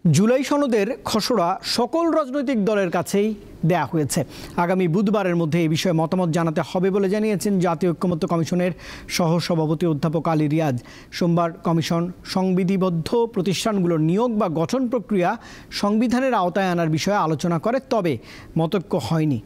জুলাই সনদের খসড়া সকল রাজনৈতিক দলের কাছেই দেয়া হয়েছে। আগামী বুধবারের মধ্যে এই বিষয়ে মতামত জানাতে হবে বলে জানিয়েছেন জাতীয় ঐক্যমত্য কমিশনের সহসভাপতি অধ্যাপক আলী রিয়াজ। সোমবার কমিশন সংবিধিবদ্ধ প্রতিষ্ঠানগুলোর নিয়োগ বা গঠন প্রক্রিয়া সংবিধানের আওতায় আনার বিষয়ে আলোচনা করে, তবে মতৈক্য হয়নি।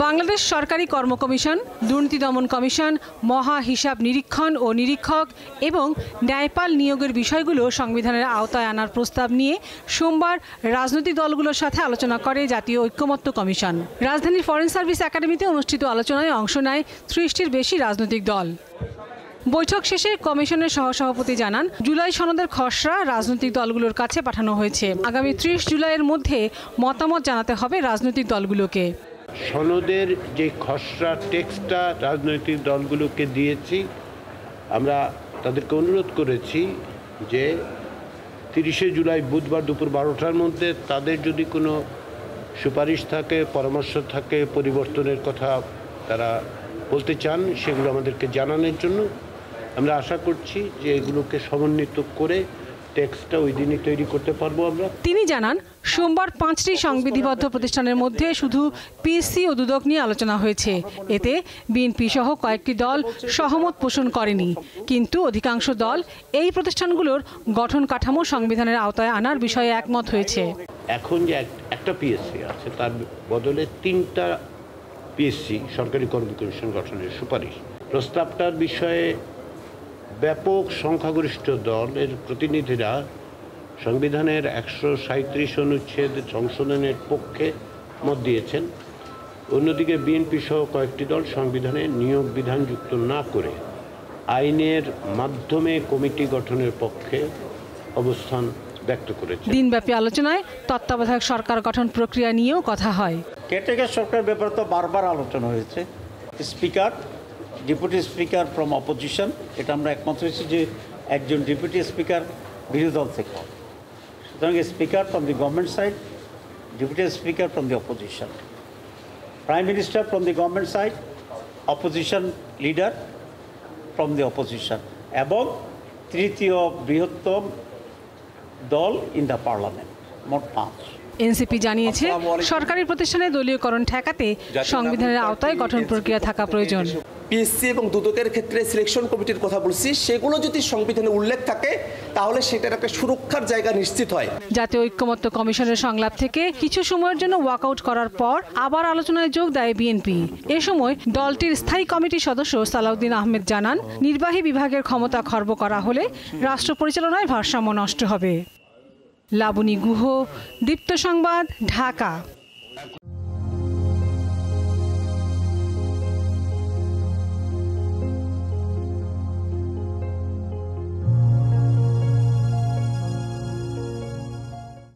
বাংলাদেশ সরকারি কর্ম কমিশন, দুর্নীতি দমন কমিশন, মহা হিসাব নিরীক্ষণ ও নিরীক্ষক এবং ন্যায়পাল নিয়োগের বিষয়গুলো সংবিধানের আওতায় আনার প্রস্তাব নিয়ে সোমবার রাজনৈতিক দলগুলোর সাথে আলোচনা করে জাতীয় ঐক্যমত্য কমিশন। রাজধানীর ফরেন সার্ভিস একাডেমিতে অনুষ্ঠিত আলোচনায় অংশ নেয় 30টির বেশি রাজনৈতিক দল। বৈঠক শেষে কমিশনের সহসভাপতি জানান, জুলাই সনদের খসড়া রাজনৈতিক দলগুলোর কাছে পাঠানো হয়েছে। আগামী 30 জুলাইয়ের মধ্যে মতামত জানাতে হবে রাজনৈতিক দলগুলোকে। সনদের যে খসড়া টেক্সটটা রাজনৈতিক দলগুলোকে দিয়েছি, আমরা তাদেরকে অনুরোধ করেছি যে 30শে জুলাই বুধবার দুপুর 12টার মধ্যে তাদের যদি কোনো সুপারিশ থাকে, পরামর্শ থাকে, পরিবর্তনের কথা তারা বলতে চান, সেগুলো আমাদেরকে জানানোর জন্য। আমরা আশা করছি যে এগুলোকে সমন্বিত করে টেক্সটটা ওই দিনই তৈরি করতে পারবো আমরা। তিনি জানান, সোমবার 5টি সংবিধিবদ্ধ প্রতিষ্ঠানের মধ্যে শুধু পিএসসি ও দুদক নিয়ে আলোচনা হয়েছে। এতে বিএনপি সহ কয়েকটি দল সহমত পোষণ করেনি, কিন্তু অধিকাংশ দল এই প্রতিষ্ঠানগুলোর গঠন কাঠামো সংবিধানের আওতায় আনার বিষয়ে একমত হয়েছে। এখন যে একটা পিএসসি আছে, তার বদলে 3টা পিএসসি সরকারি কর্ম কমিশন গঠনের সুপারিশ প্রস্তাবটার বিষয়ে ব্যাপক সংখ্যাগরিষ্ঠ দলের প্রতিনিধিরা সংবিধানের 137 অনুচ্ছেদ সংশোধনের পক্ষে মত দিয়েছেন। অন্যদিকে বিএনপি সহ কয়েকটি দল সংবিধানে নিয়োগ বিধান যুক্ত না করে আইনের মাধ্যমে কমিটি গঠনের পক্ষে অবস্থান ব্যক্ত করেছে। দিনব্যাপী আলোচনায় তত্ত্বাবধায়ক সরকার গঠন প্রক্রিয়া নিয়েও কথা হয়। কেয়ারটেকার সরকার ব্যাপারে তো বারবার আলোচনা হয়েছে। Speaker, deputy speaker from opposition, এটা আমরা একমত হয়েছি যে একজন ডেপুটি স্পিকার বিরোধী দল থেকে হবে। সুতরাং speaker from the government side, deputy speaker from the opposition, prime minister from the government side, opposition leader from the opposition এবং তৃতীয় বৃহত্তম দল ইন দ্য পার্লামেন্ট, মোট 5। এনসিপি জানিয়েছে, সরকারি প্রতিষ্ঠানে দলীয়করণ ঠেকাতে সংবিধানের আওতায় গঠন প্রক্রিয়া থাকা প্রয়োজন। পিএসসি এবং দুদকের ক্ষেত্রে সিলেকশন কমিটির কথা বলছি, সেগুলো যদি সংবিধানে উল্লেখ থাকে তাহলে সেটার একটা সুরক্ষার জায়গা নিশ্চিত হয়। জাতীয় ঐক্যমত্য কমিশনের সংলাপ থেকে কিছু সময়ের জন্য ওয়াকআউট করার পর আবার আলোচনায় যোগ দেয় বিএনপি। এ সময় দলটির স্থায়ী কমিটির সদস্য সালাউদ্দিন আহমেদ জানান, নির্বাহী বিভাগের ক্ষমতা খর্ব করা হলে রাষ্ট্র পরিচালনায় ভারসাম্য নষ্ট হবে। লাবণী গুহ, দীপ্ত সংবাদ, ঢাকা।